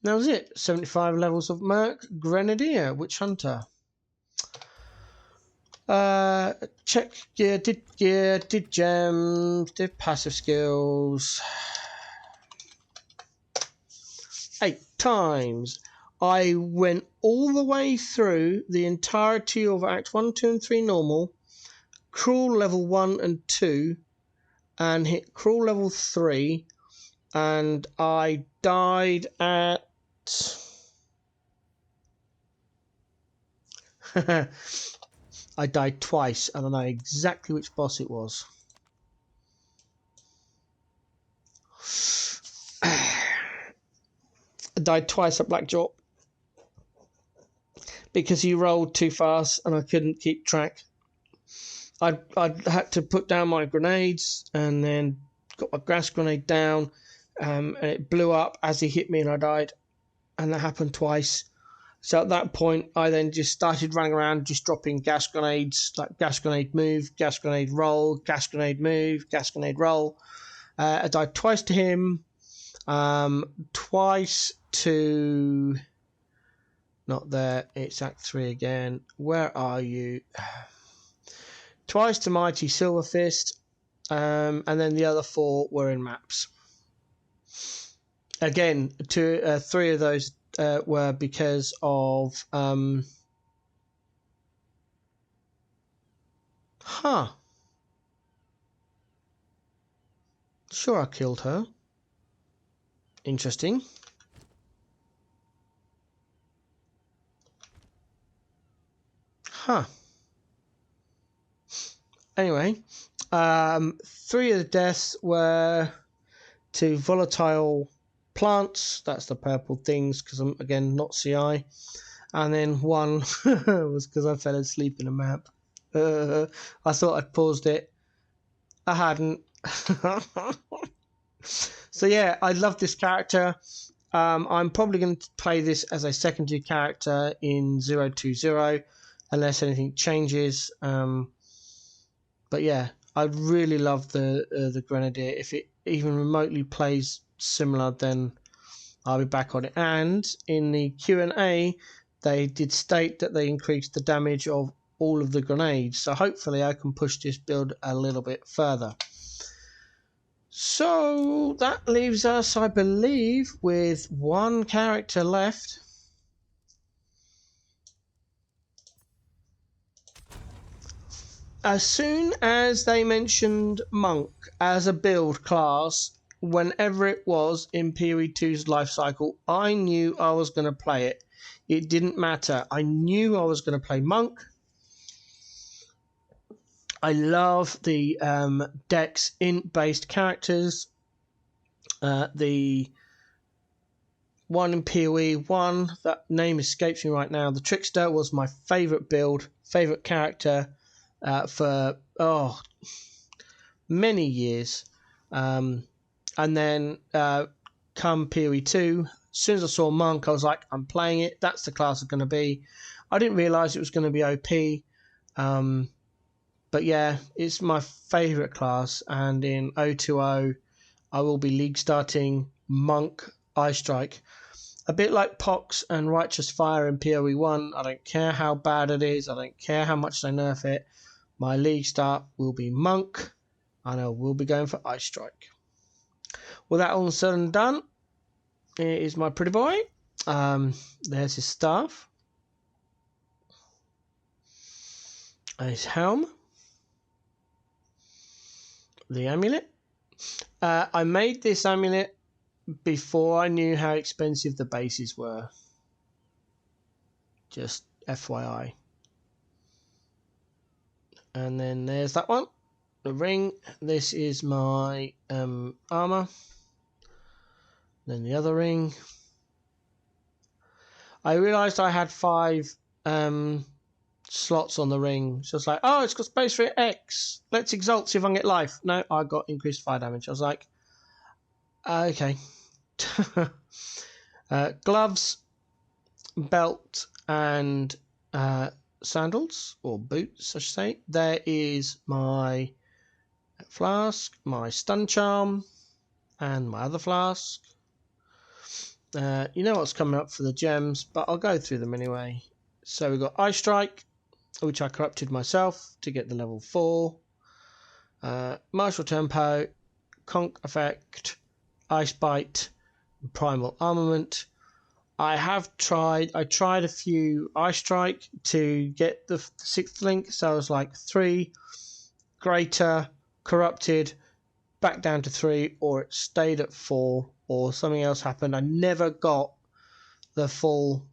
That was it. 75 levels of Merc, Grenadier, Witch Hunter. Check gear, did gems, did passive skills. 8 times. I went all the way through the entirety of Act 1, 2 and 3 normal, Cruel level 1 and 2, and hit Cruel level 3, and I died at... I died twice, and I know exactly which boss it was. I died twice at Blackjaw because he rolled too fast and I couldn't keep track. I had to put down my grenades and then got my gas grenade down, and it blew up as he hit me and I died, and that happened twice. So at that point I then just started running around just dropping gas grenades, like gas grenade move, gas grenade roll, gas grenade move, gas grenade roll. I died twice to him, twice to... Not there, it's Act 3 again. Where are you? Twice to Mighty Silverfist, and then the other 4 were in maps. Again, 3 of those were because of... Sure, I killed her. Interesting. Anyway, 3 of the deaths were to volatile plants. That's the purple things, because I'm, again, not CI. And then 1 was because I fell asleep in a map. I thought I'd paused it. I hadn't. So yeah, I love this character. I'm probably going to play this as a secondary character in 020, unless anything changes. But yeah, I really love the Grenadier. If it even remotely plays similar, then I'll be back on it. And in the Q&A, they did state that they increased the damage of all of the grenades. So hopefully I can push this build a little bit further. So that leaves us, I believe, with 1 character left. As soon as they mentioned Monk as a build class, whenever it was in PoE 2's life cycle, I knew I was going to play it. It didn't matter. I knew I was going to play Monk. I love the Dex int-based characters. The one in PoE 1, that name escapes me right now. The Trickster was my favourite build, favourite character for many years. And then come PoE 2, as soon as I saw Monk, I was like, I'm playing it. That's the class it's going to be. I didn't realise it was going to be OP. But yeah, it's my favourite class. And in 020, I will be league starting Monk Eye Strike. A bit like Pox and Righteous Fire in PoE 1. I don't care how bad it is. I don't care how much they nerf it. My league start will be Monk, and I will be going for Ice Strike. With that all said and done, here is my pretty boy. There's his staff. And his helm. The amulet. I made this amulet before I knew how expensive the bases were. Just FYI. And then there's that one. The ring. This is my armor. Then the other ring. I realised I had 5 slots on the ring. So it's like, oh, it's got space for X. Let's exalt, see if I can get life. No, I got increased fire damage. I was like, okay. Gloves, belt, and sandals, or boots, I should say. There is my flask, my stun charm, and my other flask. You know what's coming up for the gems, but I'll go through them anyway. So we've got Eye Strike, which I corrupted myself to get the level 4. Martial Tempo, Conk Effect, Ice Bite, Primal Armament. I tried a few Eye Strike to get the 6th link, so I was like 3, Greater, Corrupted, back down to 3, or it stayed at 4, or something else happened. I never got the full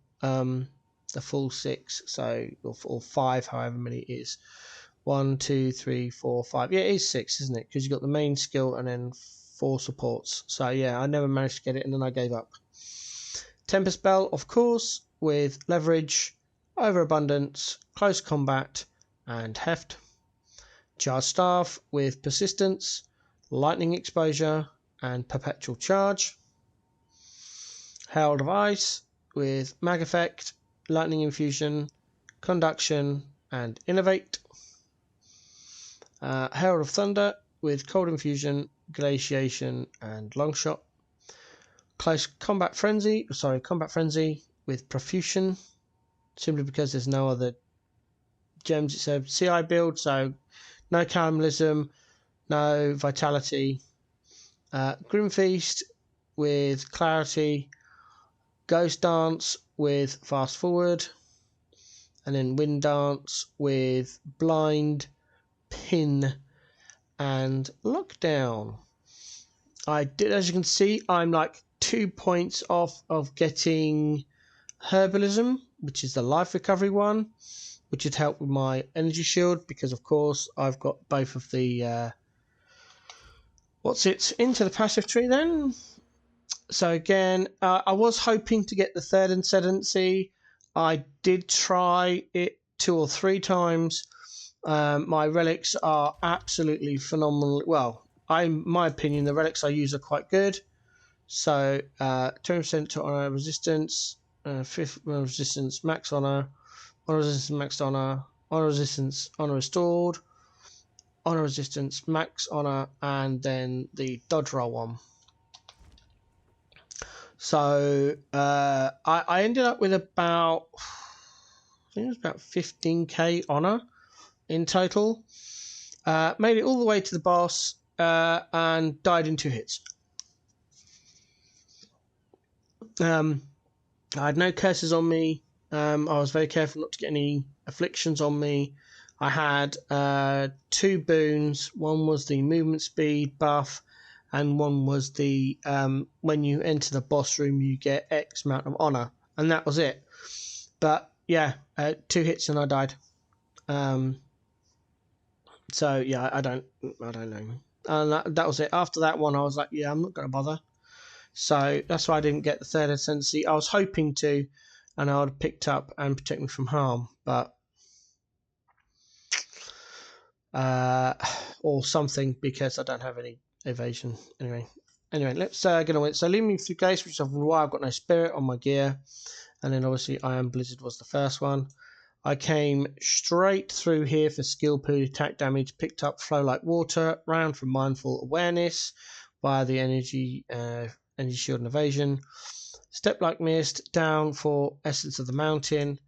6, so or 5, however many it is. 1, 2, 3, 4, 5. Yeah, it is 6, isn't it? Because you've got the main skill and then 4 supports. So yeah, I never managed to get it, and then I gave up. Temper Spell, of course, with Leverage, Overabundance, Close Combat, and Heft. Charge Staff with Persistence, Lightning Exposure, and Perpetual Charge. Herald of Ice with Mag Effect, Lightning Infusion, Conduction, and Innovate. Herald of Thunder with Cold Infusion, Glaciation, and Longshot. Combat Frenzy with Profusion, simply because there's no other gems. It's a CI build, so no Cannibalism, no Vitality. Grim Feast with Clarity, Ghost Dance with Fast Forward, and then Wind Dance with Blind, Pin, and Lockdown. I did, as you can see, I'm like 2 points off of getting Herbalism, which is the life recovery one, which would help with my energy shield, because of course I've got both of the into the passive tree then. So again, I was hoping to get the 3rd Ascendancy. I did try it 2 or 3 times. My relics are absolutely phenomenal. Well, my opinion, the relics I use are quite good. So 20% to honor resistance, 5th resistance, max honor resistance, maxed honor resistance, honor restored, honor resistance, max honor, and then the dodge roll one. So I ended up with about, I think it was about 15k honor in total. Made it all the way to the boss and died in 2 hits. I had no curses on me. I was very careful not to get any afflictions on me. I had 2 boons. One was the movement speed buff, and one was the when you enter the boss room you get X amount of honor, and that was it. But yeah, 2 hits and I died. So yeah, I don't know. And that was it. After that one, I was like, yeah, I'm not going to bother. So that's why I didn't get the 3rd Ascendancy. I was hoping to, and I would have picked up and protect me from harm, but or something, because I don't have any evasion. Anyway, let's get on with it. So leaving me through Gates, which is why I've got no spirit on my gear, and then obviously Iron Blizzard was the first one. I came straight through here for skill pool attack damage, picked up Flow Like Water, round for Mindful Awareness via the energy shield and evasion. Step Like Mist down for Essence of the Mountain,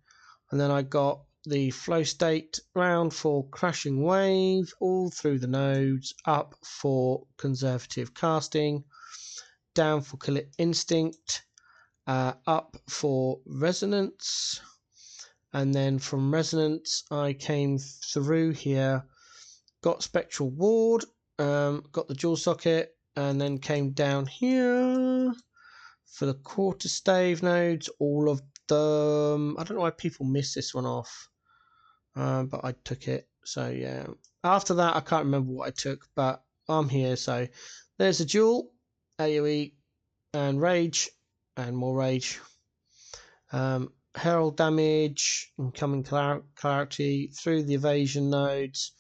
and then I got the Flow State round for Crashing Wave, all through the nodes, up for Conservative Casting, down for Kill Instinct, up for Resonance, and then from Resonance I came through here, got Spectral Ward, got the Jewel Socket, and then came down here for the Quarter Stave nodes, all of them. I don't know why people miss this one off, but I took it. So yeah, after that I can't remember what I took, but I'm here. So there's a Jewel, AoE, and Rage, and more Rage. herald damage, incoming clarity through the evasion nodes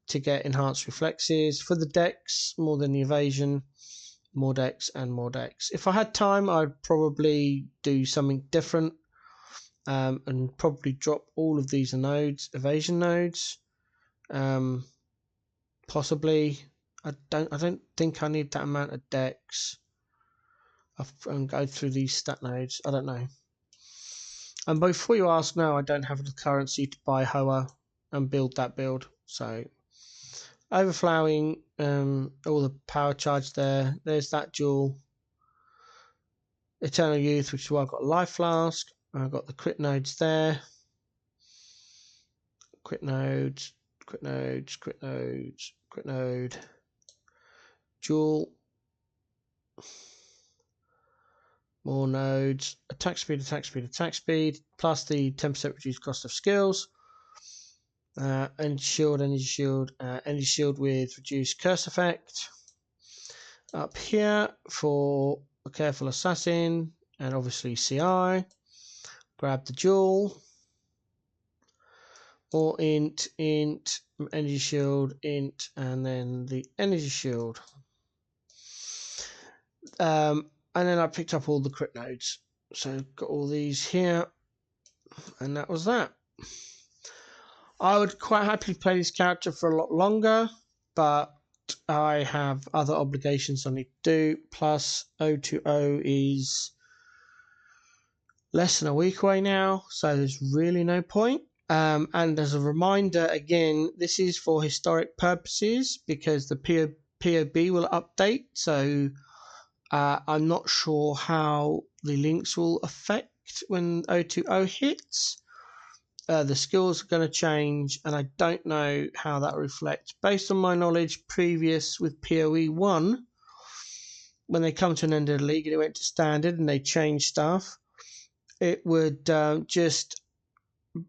to get enhanced reflexes. For the dex, more than the evasion, more dex and more dex. If I had time, I'd probably do something different and probably drop all of these nodes, evasion nodes. Possibly. I don't think I need that amount of dex. And go through these stat nodes. I don't know. And before you ask, no, I don't have the currency to buy Hoa and build that build. So overflowing, all the power charge there. There's that jewel. Eternal Youth, which is why I've got a life flask. I've got the crit nodes there. Crit nodes, crit nodes, crit nodes, crit node. Jewel. More nodes. Attack speed, attack speed, attack speed. Plus the 10% reduced cost of skills. Energy shield, energy shield, energy shield with reduced curse effect. Up here for a careful assassin and obviously CI. Grab the jewel. Or int, energy shield, int, and then the energy shield. And then I picked up all the crit nodes. So got all these here. And that was that. I would quite happily play this character for a lot longer, but I have other obligations I need to do. Plus, O2O is less than a week away now, so there's really no point. And as a reminder, again, this is for historic purposes because the POB will update. So I'm not sure how the links will affect when O2O hits. The skills are going to change, and I don't know how that reflects. Based on my knowledge previous with PoE 1, when they come to an end of the league and it went to standard and they changed stuff, it would just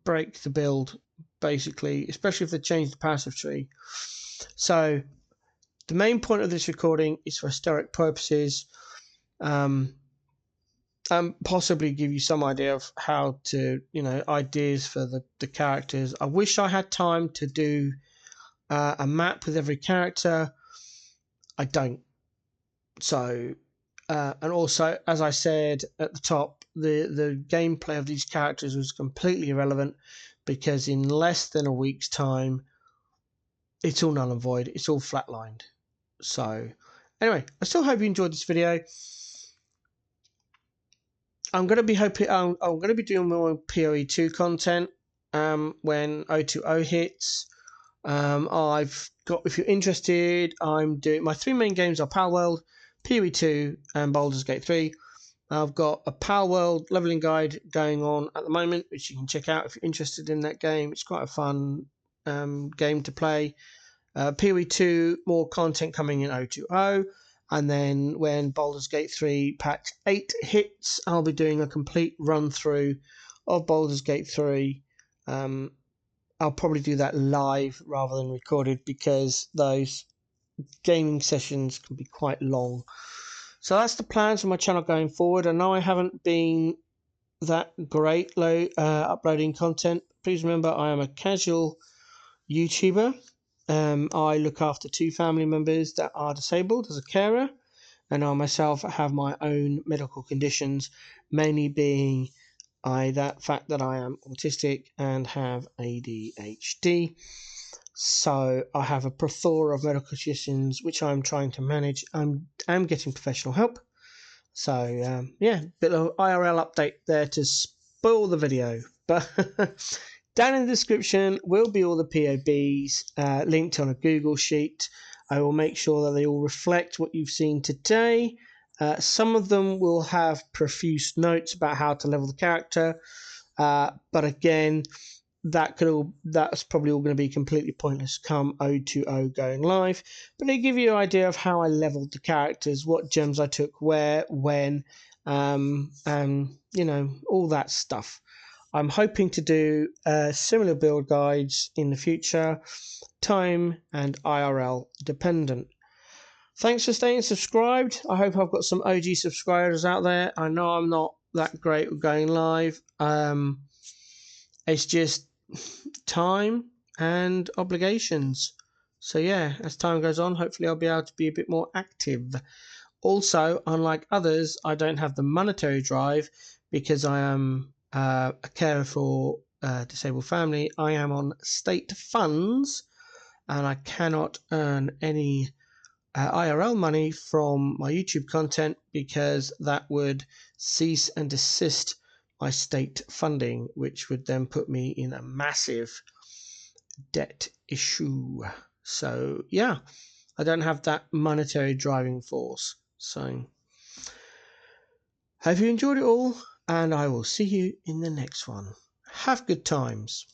break the build, basically, especially if they change the passive tree. So the main point of this recording is for historic purposes. And possibly give you some idea of how to, ideas for the characters. I wish I had time to do a map with every character. I don't. So, and also, as I said at the top, the gameplay of these characters was completely irrelevant because in less than a week's time, it's all null and void. It's all flatlined. So, anyway, I still hope you enjoyed this video. I'm going to be doing more PoE 2 content when O2O hits. I've got, if you're interested, I'm doing my 3 main games are Power World, PoE 2, and Baldur's Gate 3. I've got a Power World leveling guide going on at the moment, which you can check out if you're interested in that game. It's quite a fun game to play. PoE 2, more content coming in O2O. And then when Baldur's Gate 3 patch 8 hits, I'll be doing a complete run through of Baldur's Gate 3. I'll probably do that live rather than recorded because those gaming sessions can be quite long. So that's the plans for my channel going forward. I know I haven't been that great uploading content. Please remember I am a casual YouTuber. I look after 2 family members that are disabled as a carer, and I myself have my own medical conditions, mainly being that fact that I am autistic and have ADHD. So I have a plethora of medical conditions which I'm trying to manage. I'm getting professional help. So yeah, bit of IRL update there to spoil the video, but down in the description will be all the POBs linked on a Google Sheet. I will make sure that they all reflect what you've seen today. Some of them will have profuse notes about how to level the character, but again, that's probably all going to be completely pointless come O2O going live. But they give you an idea of how I leveled the characters, what gems I took where, when, and all that stuff. I'm hoping to do similar build guides in the future, time and IRL dependent. Thanks for staying subscribed. I hope I've got some OG subscribers out there. I know I'm not that great with going live. It's just time and obligations. So yeah, as time goes on, hopefully I'll be able to be a bit more active. Also, unlike others, I don't have the monetary drive because I am a carer for a disabled family. I am on state funds and I cannot earn any IRL money from my YouTube content because that would cease and desist my state funding, which would then put me in a massive debt issue. So yeah, I don't have that monetary driving force. So have you enjoyed it all? And I will see you in the next one. Have good times.